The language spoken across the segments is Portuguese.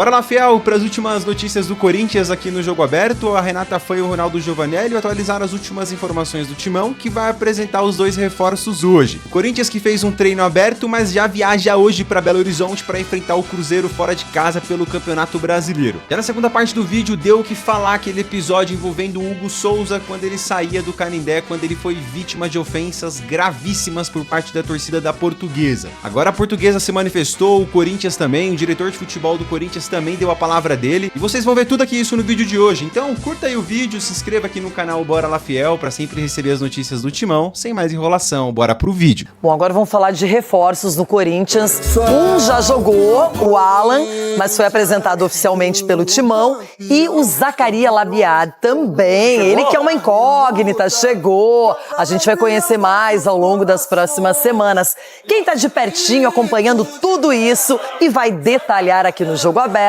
Bora lá, Fiel, para as últimas notícias do Corinthians aqui no Jogo Aberto. A Renata Fã e o Ronaldo Giovanelli atualizaram as últimas informações do Timão, que vai apresentar os 2 reforços hoje. O Corinthians que fez um treino aberto, mas já viaja hoje para Belo Horizonte para enfrentar o Cruzeiro fora de casa pelo Campeonato Brasileiro. Já na segunda parte do vídeo deu o que falar aquele episódio envolvendo o Hugo Souza quando ele saía do Canindé, quando ele foi vítima de ofensas gravíssimas por parte da torcida da Portuguesa. Agora a Portuguesa se manifestou, o Corinthians também, o diretor de futebol do Corinthians também deu a palavra dele, e vocês vão ver tudo aqui isso no vídeo de hoje. Então curta aí o vídeo, se inscreva aqui no canal Bora Lá Fiel para sempre receber as notícias do Timão. Sem mais enrolação, bora pro vídeo. Bom, agora vamos falar de reforços no Corinthians. Um já jogou, o Alan, mas foi apresentado oficialmente pelo Timão, e o Zacarias Labiad também, ele que é uma incógnita, chegou. A gente vai conhecer mais ao longo das próximas semanas. Quem tá de pertinho acompanhando tudo isso e vai detalhar aqui no Jogo Aberto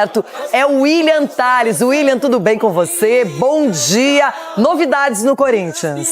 é o William Tales. William, tudo bem com você? Bom dia. Novidades no Corinthians.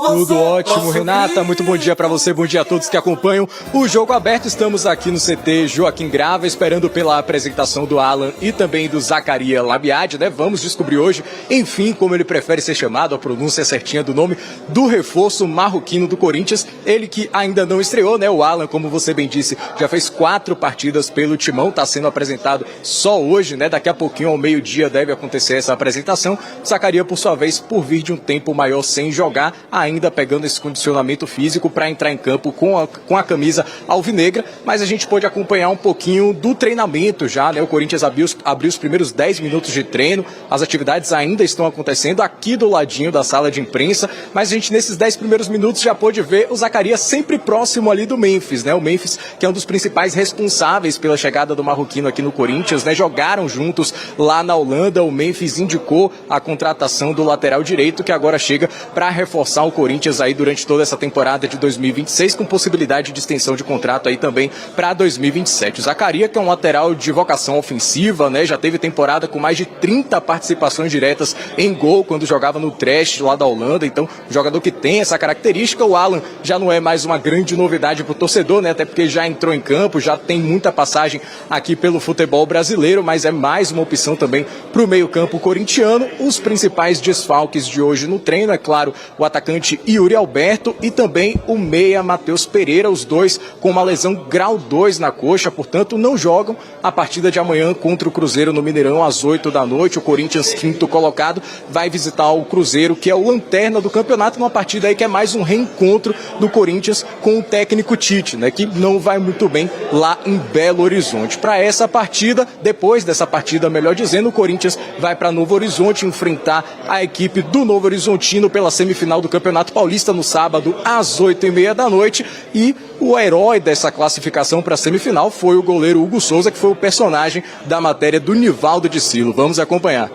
Tudo ótimo, Renata. Muito bom dia para você, bom dia a todos que acompanham o Jogo Aberto. Estamos aqui no CT Joaquim Grava, esperando pela apresentação do Alan e também do Zacarias Labiad, né? Vamos descobrir hoje, enfim, como ele prefere ser chamado, a pronúncia certinha do nome do reforço marroquino do Corinthians. Ele que ainda não estreou, né? O Alan, como você bem disse, já fez 4 partidas pelo Timão, está sendo apresentado só hoje, né? Daqui a pouquinho, ao meio-dia, deve acontecer essa apresentação. Zacarias, por sua vez, por vir de um tempo maior sem jogar, ainda pegando esse condicionamento físico para entrar em campo com a camisa alvinegra, mas a gente pôde acompanhar um pouquinho do treinamento já, né? O Corinthians abriu os primeiros 10 minutos de treino, as atividades ainda estão acontecendo aqui do ladinho da sala de imprensa, mas a gente nesses 10 primeiros minutos já pôde ver o Zacarias sempre próximo ali do Memphis, né? O Memphis, que é um dos principais responsáveis pela chegada do marroquino aqui no Corinthians, né? Jogaram juntos lá na Holanda, o Memphis indicou a contratação do lateral direito, que agora chega para reforçar o Corinthians aí durante toda essa temporada de 2026, com possibilidade de extensão de contrato aí também para 2027. O Zacarias, que é um lateral de vocação ofensiva, né? Já teve temporada com mais de 30 participações diretas em gol quando jogava no Trash lá da Holanda, então jogador que tem essa característica. O Alan já não é mais uma grande novidade para o torcedor, né? Até porque já entrou em campo, já tem muita passagem aqui pelo futebol brasileiro, mas é mais uma opção também para o meio-campo corintiano. Os principais desfalques de hoje no treino, é claro, o atacante Yuri Alberto e também o meia Matheus Pereira, os dois com uma lesão grau 2 na coxa, portanto não jogam a partida de amanhã contra o Cruzeiro no Mineirão às 8 da noite. O Corinthians, 5º colocado, vai visitar o Cruzeiro, que é o lanterna do campeonato, numa partida aí que é mais um reencontro do Corinthians com o técnico Tite, né, que não vai muito bem lá em Belo Horizonte. Para essa partida, depois dessa partida, melhor dizendo, o Corinthians vai para Novo Horizonte enfrentar a equipe do Novo Horizontino pela semifinal do Campeonato Paulista no sábado às 8h30 da noite, e o herói dessa classificação para a semifinal foi o goleiro Hugo Souza, que foi o personagem da matéria do Nivaldo de Silo. Vamos acompanhar.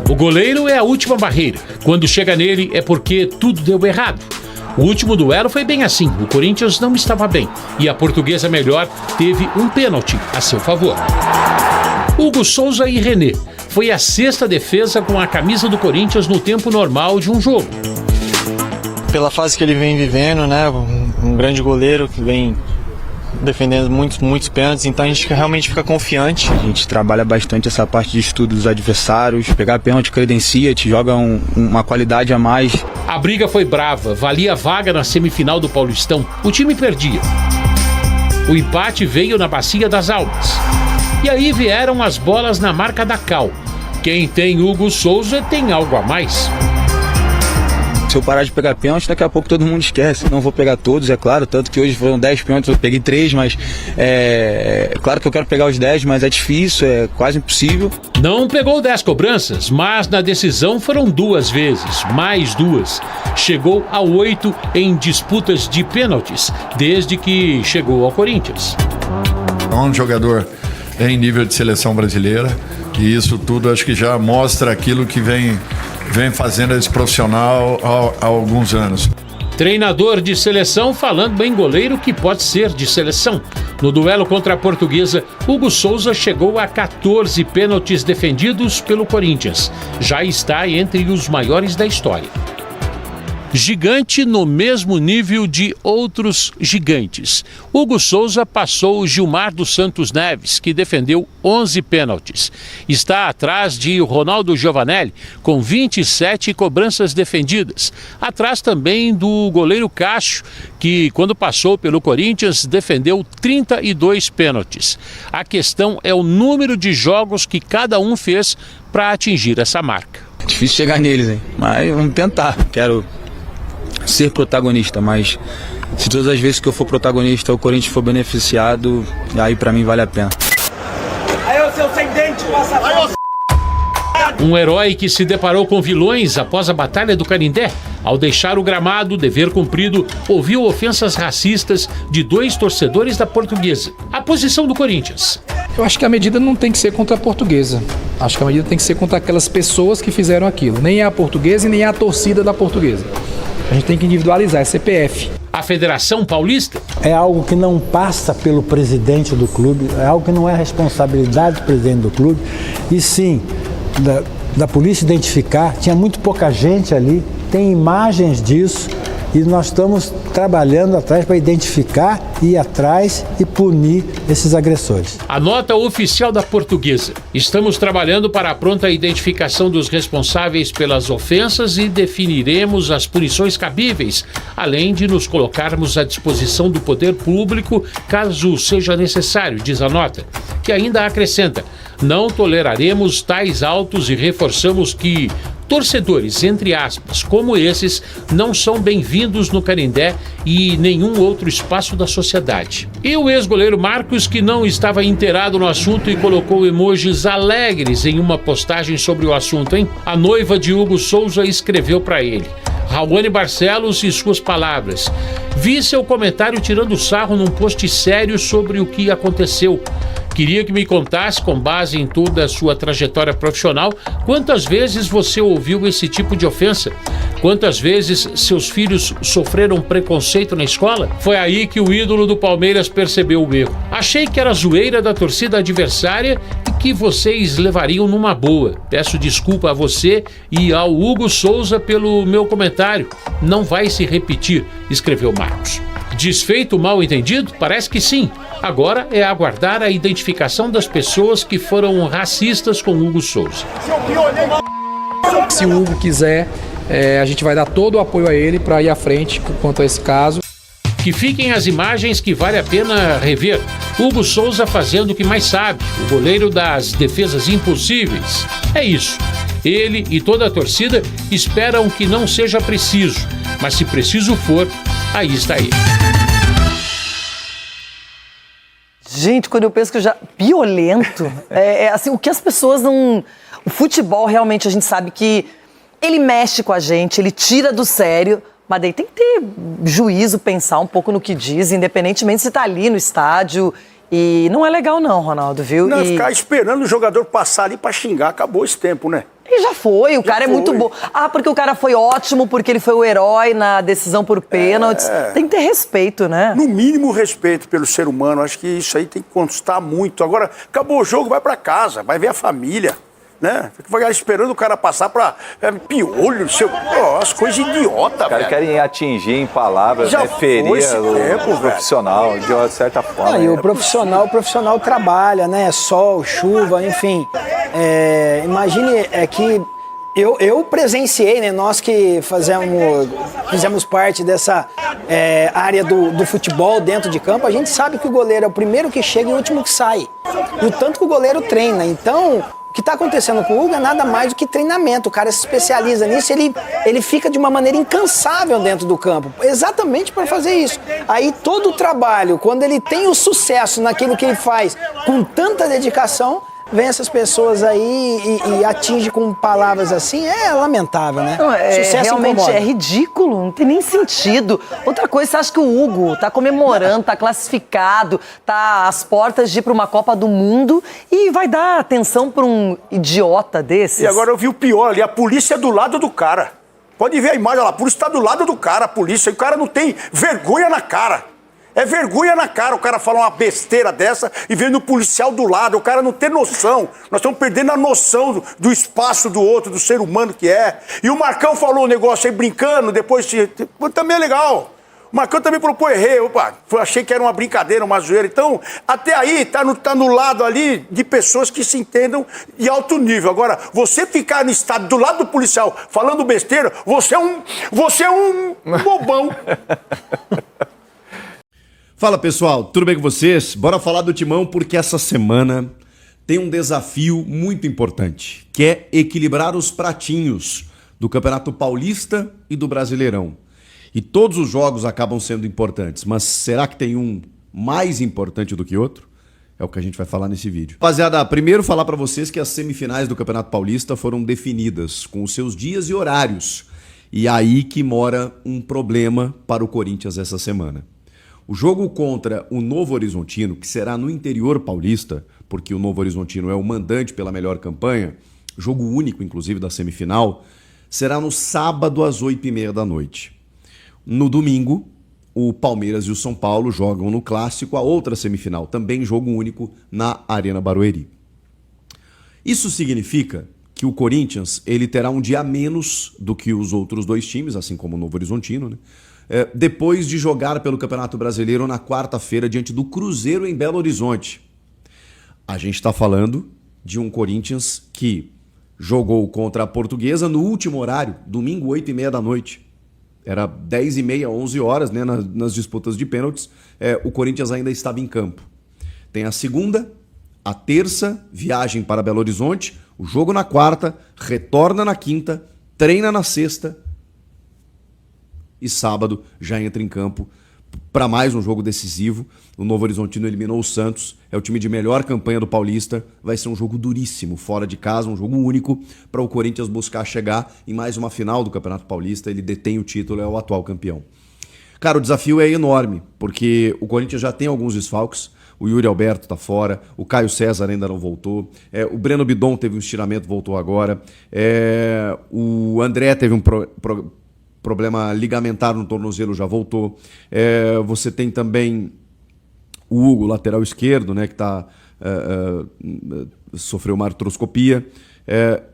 O goleiro é a última barreira. Quando chega nele é porque tudo deu errado. O último duelo foi bem assim, o Corinthians não estava bem e a Portuguesa melhor teve um pênalti a seu favor. Hugo Souza e René. Foi a 6ª defesa com a camisa do Corinthians no tempo normal de um jogo. Pela fase que ele vem vivendo, né, um grande goleiro que vem defendendo muitos pênaltis, então a gente realmente fica confiante. A gente trabalha bastante essa parte de estudo dos adversários, pegar pênalti credencia, te joga uma qualidade a mais. A briga foi brava, valia vaga na semifinal do Paulistão, o time perdia. O empate veio na Bacia das Almas. E aí vieram as bolas na marca da Cal. Quem tem Hugo Souza tem algo a mais. Se eu parar de pegar pênalti, daqui a pouco todo mundo esquece. Não vou pegar todos, é claro, tanto que hoje foram 10 pênaltis, eu peguei 3, mas é claro que eu quero pegar os 10, mas é difícil, é quase impossível. Não pegou 10 cobranças, mas na decisão foram 2 vezes, mais 2. Chegou a 8 em disputas de pênaltis, desde que chegou ao Corinthians. É um jogador em nível de seleção brasileira, e isso tudo acho que já mostra aquilo que vem fazendo esse profissional há alguns anos. Treinador de seleção falando em goleiro que pode ser de seleção. No duelo contra a Portuguesa, Hugo Souza chegou a 14 pênaltis defendidos pelo Corinthians. Já está entre os maiores da história. Gigante no mesmo nível de outros gigantes. Hugo Souza passou o Gilmar dos Santos Neves, que defendeu 11 pênaltis. Está atrás de Ronaldo Giovanelli, com 27 cobranças defendidas. Atrás também do goleiro Cássio, que quando passou pelo Corinthians defendeu 32 pênaltis. A questão é o número de jogos que cada um fez para atingir essa marca. Difícil chegar neles, hein? Mas vamos tentar. Quero ser protagonista, mas se todas as vezes que eu for protagonista o Corinthians for beneficiado, aí pra mim vale a pena. Aí o seu sem dente, passa Um herói que se deparou com vilões após a Batalha do Canindé. Ao deixar o gramado, dever cumprido, ouviu ofensas racistas de 2 torcedores da Portuguesa. A posição do Corinthians. Eu acho que a medida não tem que ser contra a Portuguesa. Acho que a medida tem que ser contra aquelas pessoas que fizeram aquilo. Nem a Portuguesa e nem a torcida da Portuguesa. A gente tem que individualizar, é CPF. A Federação Paulista. É algo que não passa pelo presidente do clube, é algo que não é responsabilidade do presidente do clube, e sim da polícia identificar. Tinha muito pouca gente ali, tem imagens disso, e nós estamos trabalhando atrás para identificar, ir atrás e punir esses agressores. A nota oficial da Portuguesa. Estamos trabalhando para a pronta identificação dos responsáveis pelas ofensas e definiremos as punições cabíveis, além de nos colocarmos à disposição do poder público caso seja necessário, diz a nota, que ainda acrescenta: não toleraremos tais autos e reforçamos que torcedores, entre aspas, como esses, não são bem-vindos no Canindé e nenhum outro espaço da sociedade. E o ex-goleiro Marcos, que não estava inteirado no assunto e colocou emojis alegres em uma postagem sobre o assunto, hein? A noiva de Hugo Souza escreveu para ele. Raoni Barcelos e suas palavras. Vi seu comentário tirando sarro num post sério sobre o que aconteceu. Queria que me contasse, com base em toda a sua trajetória profissional, quantas vezes você ouviu esse tipo de ofensa? Quantas vezes seus filhos sofreram preconceito na escola? Foi aí que o ídolo do Palmeiras percebeu o erro. Achei que era zoeira da torcida adversária e que vocês levariam numa boa. Peço desculpa a você e ao Hugo Souza pelo meu comentário. Não vai se repetir, escreveu Marcos. Desfeito o mal-entendido? Parece que sim. Agora é aguardar a identificação das pessoas que foram racistas com Hugo Souza. Se o Hugo quiser, a gente vai dar todo o apoio a ele para ir à frente quanto a esse caso. Que fiquem as imagens que vale a pena rever. Hugo Souza fazendo o que mais sabe, o goleiro das defesas impossíveis. É isso. Ele e toda a torcida esperam que não seja preciso, mas se preciso for, aí está ele. Gente, quando eu penso que eu já... Violento. Assim, o que as pessoas não... O futebol, realmente, a gente sabe que ele mexe com a gente, ele tira do sério, mas daí tem que ter juízo, pensar um pouco no que diz, independentemente se tá ali no estádio. E não é legal não, Ronaldo, viu? Não, ficar esperando o jogador passar ali pra xingar, acabou esse tempo, né? E já foi, o cara é muito bom. Ah, porque o cara foi ótimo, porque ele foi o herói na decisão por pênaltis. Tem que ter respeito, né? No mínimo respeito pelo ser humano, acho que isso aí tem que constar muito. Agora, acabou o jogo, vai pra casa, vai ver a família, né? Vai esperando o cara passar pra piolho, as coisas idiotas, velho. Os caras querem atingir em palavras, já ferir o profissional, de certa forma. E o profissional trabalha, né? Sol, chuva, enfim. Imagine que eu presenciei, né? Nós que fizemos parte dessa área do futebol dentro de campo, a gente sabe que o goleiro é o primeiro que chega e o último que sai. E o tanto que o goleiro treina. Então, o que está acontecendo com o Hugo é nada mais do que treinamento. O cara se especializa nisso, ele fica de uma maneira incansável dentro do campo, exatamente para fazer isso. Aí todo o trabalho, quando ele tem o sucesso naquilo que ele faz com tanta dedicação, vem essas pessoas aí e atinge com palavras assim, é lamentável, né? Não, sucesso realmente incomoda. é ridículo, não tem nem sentido. Outra coisa, você acha que o Hugo tá comemorando, tá classificado, tá às portas de ir para uma Copa do Mundo e vai dar atenção para um idiota desses? E agora eu vi o pior ali, a polícia do lado do cara. Pode ver a imagem lá, a polícia está do lado do cara, a polícia, e o cara não tem vergonha na cara. É vergonha na cara o cara falar uma besteira dessa e vendo o policial do lado, o cara não ter noção. Nós estamos perdendo a noção do espaço do outro, do ser humano que é. E o Marcão falou um negócio aí brincando, depois também é legal. O Marcão também falou, pô, errei, opa, achei que era uma brincadeira, uma zoeira. Então, até aí, tá no lado ali de pessoas que se entendam de alto nível. Agora, você ficar no estado do lado do policial falando besteira, você é um bobão. Fala pessoal, tudo bem com vocês? Bora falar do Timão porque essa semana tem um desafio muito importante, que é equilibrar os pratinhos do Campeonato Paulista e do Brasileirão. E todos os jogos acabam sendo importantes, mas será que tem um mais importante do que outro? É o que a gente vai falar nesse vídeo. Rapaziada, primeiro falar pra vocês que as semifinais do Campeonato Paulista foram definidas com os seus dias e horários. E aí que mora um problema para o Corinthians essa semana. O jogo contra o Novo Horizontino, que será no interior paulista, porque o Novo Horizontino é o mandante pela melhor campanha, jogo único inclusive da semifinal, será no sábado às 8h30 da noite. No domingo, o Palmeiras e o São Paulo jogam no Clássico a outra semifinal, também jogo único na Arena Barueri. Isso significa que o Corinthians ele terá um dia a menos do que os outros dois times, assim como o Novo Horizontino, né? Depois de jogar pelo Campeonato Brasileiro na quarta-feira diante do Cruzeiro em Belo Horizonte. A gente está falando de um Corinthians que jogou contra a Portuguesa no último horário, domingo 8h30 da noite. Era 10h30, 11 horas, né, nas disputas de pênaltis. O Corinthians ainda estava em campo. Tem a segunda, a terça, viagem para Belo Horizonte, o jogo na quarta, retorna na quinta, treina na sexta e sábado já entra em campo para mais um jogo decisivo. O Novo Horizontino eliminou o Santos, é o time de melhor campanha do Paulista, vai ser um jogo duríssimo, fora de casa, um jogo único para o Corinthians buscar chegar em mais uma final do Campeonato Paulista. Ele detém o título, é o atual campeão. Cara, o desafio é enorme, porque o Corinthians já tem alguns desfalques. O Yuri Alberto tá fora, o Caio César ainda não voltou, o Breno Bidon teve um estiramento, voltou agora, o André teve um problema ligamentar no tornozelo, já voltou. Você tem também o Hugo, lateral esquerdo, né, que sofreu uma artroscopia.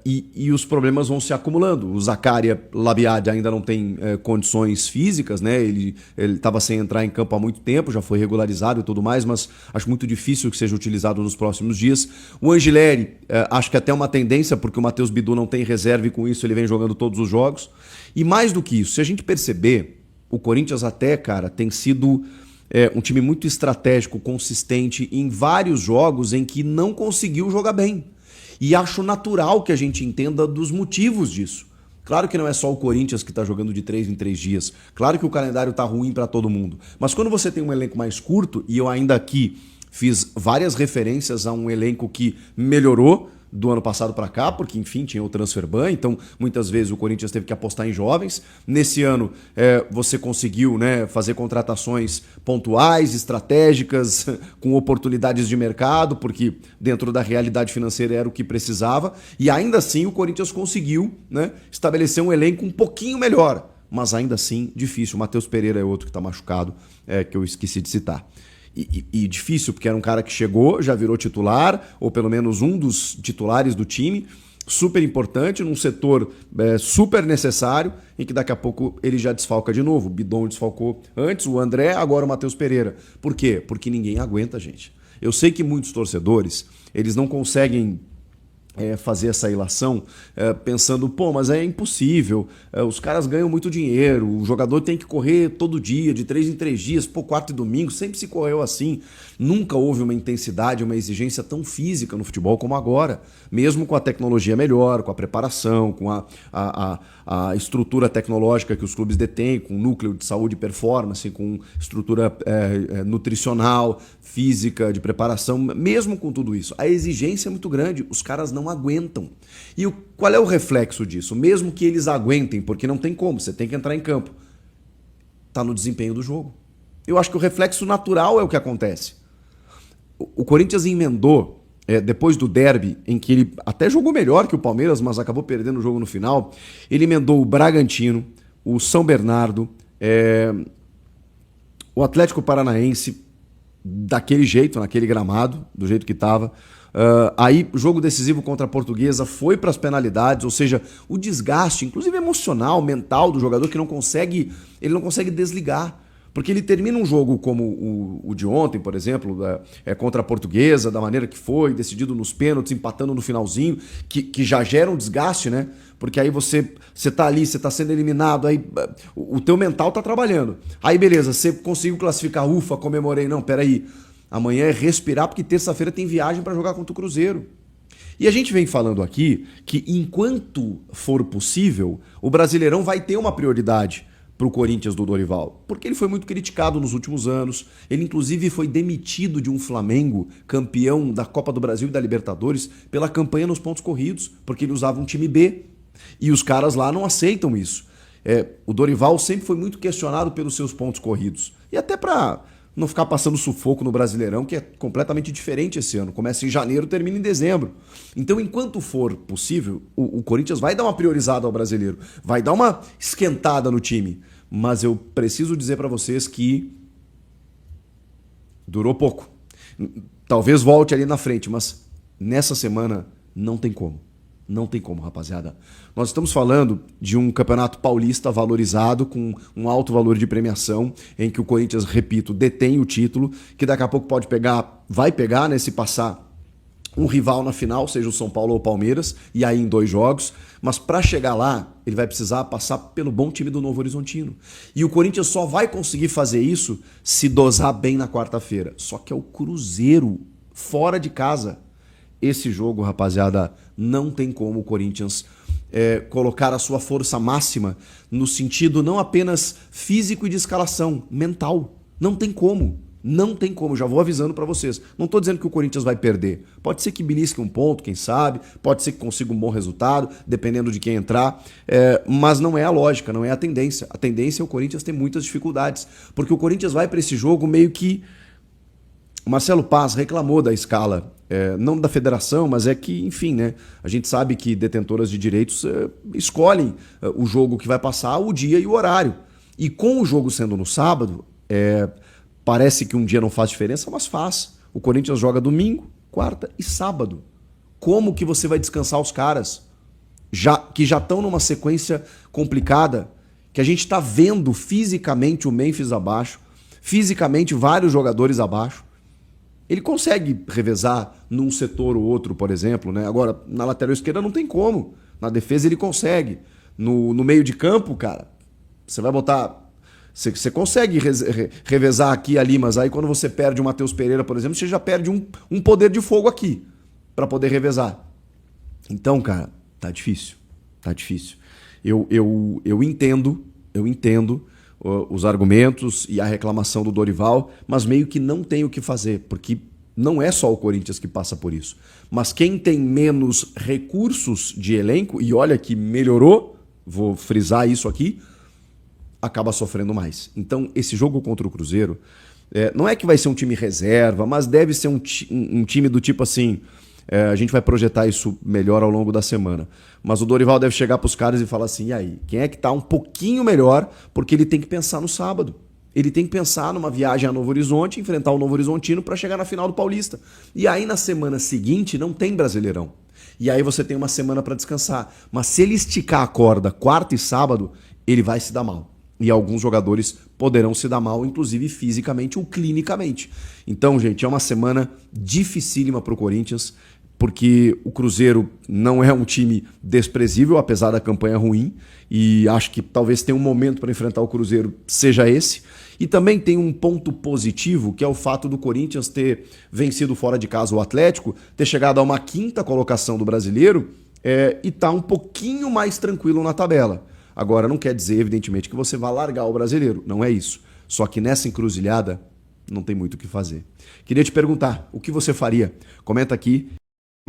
E os problemas vão se acumulando. O Zaccaria Labiad ainda não tem condições físicas, né? Ele estava sem entrar em campo há muito tempo, já foi regularizado e tudo mais, mas acho muito difícil que seja utilizado nos próximos dias. O Angileri, acho que até uma tendência, porque o Matheus Bidu não tem reserva e com isso ele vem jogando todos os jogos. E mais do que isso, se a gente perceber, o Corinthians até, cara, tem sido um time muito estratégico, consistente em vários jogos em que não conseguiu jogar bem. E acho natural que a gente entenda dos motivos disso. Claro que não é só o Corinthians que está jogando de 3 em 3 dias. Claro que o calendário está ruim para todo mundo. Mas quando você tem um elenco mais curto, e eu ainda aqui fiz várias referências a um elenco que melhorou do ano passado para cá, porque enfim tinha o transfer ban, então muitas vezes o Corinthians teve que apostar em jovens. Nesse ano você conseguiu, né, fazer contratações pontuais, estratégicas, com oportunidades de mercado, porque dentro da realidade financeira era o que precisava, e ainda assim o Corinthians conseguiu, né, estabelecer um elenco um pouquinho melhor, mas ainda assim difícil. O Matheus Pereira é outro que está machucado, que eu esqueci de citar. E difícil, porque era um cara que chegou, já virou titular, ou pelo menos um dos titulares do time, super importante, num setor super necessário, em que daqui a pouco ele já desfalca de novo. O Bidon desfalcou antes, o André, agora o Matheus Pereira. Por quê? Porque ninguém aguenta, gente. Eu sei que muitos torcedores, eles não conseguem fazer essa ilação pensando, pô, mas é impossível, os caras ganham muito dinheiro, o jogador tem que correr todo dia, de 3 em 3 dias, pô, quarta e domingo, sempre se correu assim. Nunca houve uma intensidade, uma exigência tão física no futebol como agora, mesmo com a tecnologia melhor, com a preparação, com a estrutura tecnológica que os clubes detêm, com núcleo de saúde e performance, com estrutura nutricional, física, de preparação, mesmo com tudo isso. A exigência é muito grande, os caras não aguentam. E qual é o reflexo disso? Mesmo que eles aguentem, porque não tem como, você tem que entrar em campo, tá no desempenho do jogo. Eu acho que o reflexo natural é o que acontece. O Corinthians emendou, depois do derby, em que ele até jogou melhor que o Palmeiras, mas acabou perdendo o jogo no final, ele emendou o Bragantino, o São Bernardo, O Atlético Paranaense, daquele jeito, naquele gramado, do jeito que estava. Aí, o jogo decisivo contra a Portuguesa foi para as penalidades, ou seja, o desgaste, inclusive emocional, mental do jogador, que não consegue desligar. Porque ele termina um jogo como o de ontem, por exemplo, contra a Portuguesa, da maneira que foi, decidido nos pênaltis, empatando no finalzinho, que já gera um desgaste, né? Porque aí você tá ali, você tá sendo eliminado, aí o teu mental tá trabalhando. Aí beleza, você conseguiu classificar, ufa, comemorei. Não, peraí, amanhã é respirar, porque terça-feira tem viagem para jogar contra o Cruzeiro. E a gente vem falando aqui que enquanto for possível, o Brasileirão vai ter uma prioridade para o Corinthians do Dorival, porque ele foi muito criticado nos últimos anos. Ele inclusive foi demitido de um Flamengo campeão da Copa do Brasil e da Libertadores pela campanha nos pontos corridos, porque ele usava um time B e os caras lá não aceitam isso. O Dorival sempre foi muito questionado pelos seus pontos corridos, e até para não ficar passando sufoco no Brasileirão, que é completamente diferente esse ano. Começa em janeiro, termina em dezembro. Então, enquanto for possível, o Corinthians vai dar uma priorizada ao brasileiro, vai dar uma esquentada no time. Mas eu preciso dizer para vocês que durou pouco. Talvez volte ali na frente, mas nessa semana não tem como. Não tem como, rapaziada. Nós estamos falando de um campeonato paulista valorizado, com um alto valor de premiação, em que o Corinthians, repito, detém o título, que daqui a pouco vai pegar, né, se passar um rival na final, seja o São Paulo ou o Palmeiras, e aí em 2 jogos. Mas para chegar lá, ele vai precisar passar pelo bom time do Novo Horizontino. E o Corinthians só vai conseguir fazer isso se dosar bem na quarta-feira. Só que é o Cruzeiro, fora de casa. Esse jogo, rapaziada, não tem como o Corinthians colocar a sua força máxima no sentido não apenas físico e de escalação, mental. Não tem como. Não tem como, já vou avisando pra vocês. Não tô dizendo que o Corinthians vai perder. Pode ser que belisque um ponto, quem sabe. Pode ser que consiga um bom resultado, dependendo de quem entrar. Mas não é a lógica, não é a tendência. A tendência é o Corinthians ter muitas dificuldades. Porque o Corinthians vai pra esse jogo meio que... O Marcelo Paz reclamou da escala, não da federação, mas é que, enfim, né? A gente sabe que detentoras de direitos escolhem o jogo que vai passar, o dia e o horário. E com o jogo sendo no sábado, parece que um dia não faz diferença, mas faz. O Corinthians joga domingo, quarta e sábado. Como que você vai descansar os caras que já estão numa sequência complicada, que a gente está vendo fisicamente o Memphis abaixo, fisicamente vários jogadores abaixo? Ele consegue revezar num setor ou outro, por exemplo, né? Agora, na lateral esquerda não tem como. Na defesa ele consegue. No meio de campo, cara, você vai botar... Você consegue revezar aqui e ali, mas aí quando você perde o Matheus Pereira, por exemplo, você já perde um poder de fogo aqui para poder revezar. Então, cara, tá difícil. Tá difícil. Eu entendo os argumentos e a reclamação do Dorival, mas meio que não tem o que fazer, porque não é só o Corinthians que passa por isso. Mas quem tem menos recursos de elenco, e olha que melhorou, vou frisar isso aqui, acaba sofrendo mais. Então, esse jogo contra o Cruzeiro, não é que vai ser um time reserva, mas deve ser um time do tipo assim, a gente vai projetar isso melhor ao longo da semana. Mas o Dorival deve chegar para os caras e falar assim, e aí, quem é que tá um pouquinho melhor? Porque ele tem que pensar no sábado. Ele tem que pensar numa viagem a Novo Horizonte, enfrentar o Novo Horizontino para chegar na final do Paulista. E aí na semana seguinte não tem Brasileirão. E aí você tem uma semana para descansar. Mas se ele esticar a corda quarta e sábado, ele vai se dar mal. E alguns jogadores poderão se dar mal, inclusive fisicamente ou clinicamente. Então, gente, é uma semana dificílima para o Corinthians, porque o Cruzeiro não é um time desprezível, apesar da campanha ruim, e acho que talvez tenha um momento para enfrentar o Cruzeiro, seja esse. E também tem um ponto positivo, que é o fato do Corinthians ter vencido fora de casa o Atlético, ter chegado a uma 5ª colocação do Brasileiro e tá um pouquinho mais tranquilo na tabela. Agora, não quer dizer, evidentemente, que você vai largar o Brasileiro, não é isso. Só que nessa encruzilhada não tem muito o que fazer. Queria te perguntar, o que você faria? Comenta aqui.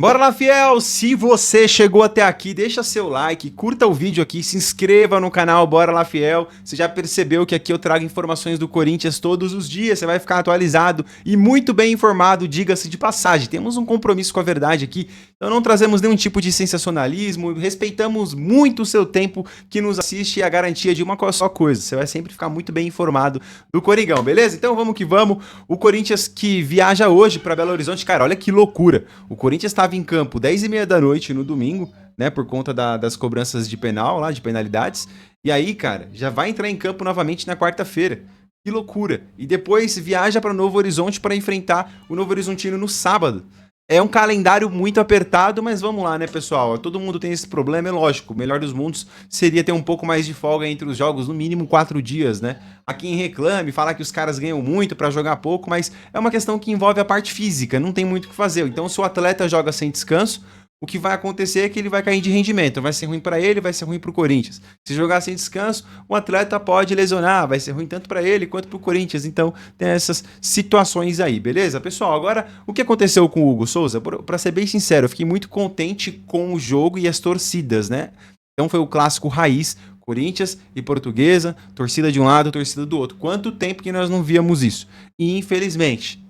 Bora lá, fiel! Se você chegou até aqui, deixa seu like, curta o vídeo aqui, se inscreva no canal Bora lá, fiel. Você já percebeu que aqui eu trago informações do Corinthians todos os dias, você vai ficar atualizado e muito bem informado, diga-se de passagem. Temos um compromisso com a verdade aqui, então não trazemos nenhum tipo de sensacionalismo, respeitamos muito o seu tempo que nos assiste e a garantia de uma só coisa, você vai sempre ficar muito bem informado do Coringão, beleza? Então vamos que vamos. O Corinthians que viaja hoje para Belo Horizonte, cara, olha que loucura. O Corinthians estava em campo 10h30 da noite no domingo, né, por conta das cobranças de penal lá, de penalidades, e aí, cara, já vai entrar em campo novamente na quarta-feira. Que loucura. E depois viaja para Novo Horizonte para enfrentar o Novo Horizontino no sábado. É um calendário muito apertado, mas vamos lá, né, pessoal? Todo mundo tem esse problema, é lógico. O melhor dos mundos seria ter um pouco mais de folga entre os jogos, no mínimo 4 dias, né? Há quem reclame, falar que os caras ganham muito pra jogar pouco, mas é uma questão que envolve a parte física, não tem muito o que fazer. Então, se o atleta joga sem descanso, o que vai acontecer é que ele vai cair de rendimento. Vai ser ruim para ele, vai ser ruim para o Corinthians. Se jogar sem descanso, o atleta pode lesionar, vai ser ruim tanto para ele quanto para o Corinthians. Então, tem essas situações aí, beleza? Pessoal, agora, o que aconteceu com o Hugo Souza? Para ser bem sincero, eu fiquei muito contente com o jogo e as torcidas, né? Então, foi o clássico raiz, Corinthians e Portuguesa, torcida de um lado, torcida do outro. Quanto tempo que nós não víamos isso? E, infelizmente,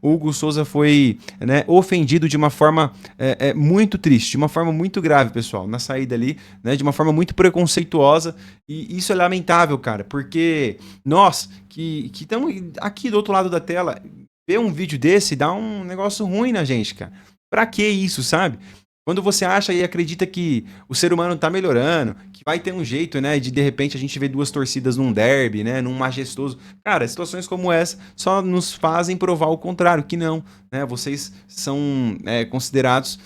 o Hugo Souza foi, né, ofendido de uma forma muito triste, de uma forma muito grave, pessoal, na saída ali, né, de uma forma muito preconceituosa, e isso é lamentável, cara, porque nós que estamos aqui do outro lado da tela, ver um vídeo desse dá um negócio ruim na gente, cara. Pra que isso, sabe? Quando você acha e acredita que o ser humano tá melhorando, que vai ter um jeito, né, de repente a gente ver duas torcidas num derby, né, num majestoso... Cara, situações como essa só nos fazem provar o contrário, que não, né, vocês são considerados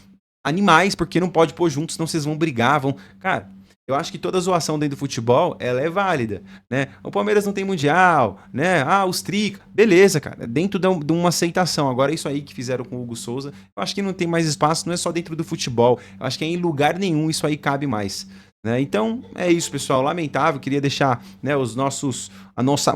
animais, porque não pode pôr juntos, senão vocês vão brigar, vão... Cara, eu acho que toda zoação dentro do futebol, ela é válida, né? O Palmeiras não tem mundial, né? Ah, os trica. Beleza, cara, dentro de uma aceitação. Agora, isso aí que fizeram com o Hugo Souza, eu acho que não tem mais espaço, não é só dentro do futebol. Eu acho que em lugar nenhum isso aí cabe mais, né? Então, é isso, pessoal. Lamentável, queria deixar, né, o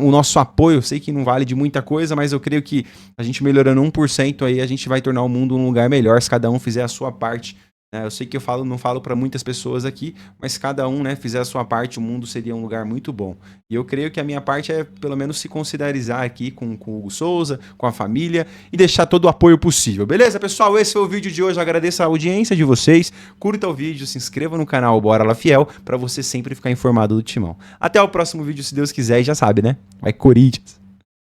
nosso apoio. Eu sei que não vale de muita coisa, mas eu creio que a gente melhorando 1% aí, a gente vai tornar o mundo um lugar melhor se cada um fizer a sua parte. Eu sei que eu não falo para muitas pessoas aqui, mas cada um, né, fizer a sua parte, o mundo seria um lugar muito bom. E eu creio que a minha parte é, pelo menos, se considerizar aqui com o Hugo Souza, com a família e deixar todo o apoio possível. Beleza, pessoal? Esse foi o vídeo de hoje. Eu agradeço a audiência de vocês. Curta o vídeo, se inscreva no canal Bora Lá Fiel para você sempre ficar informado do Timão. Até o próximo vídeo, se Deus quiser, e já sabe, né? Vai Corinthians!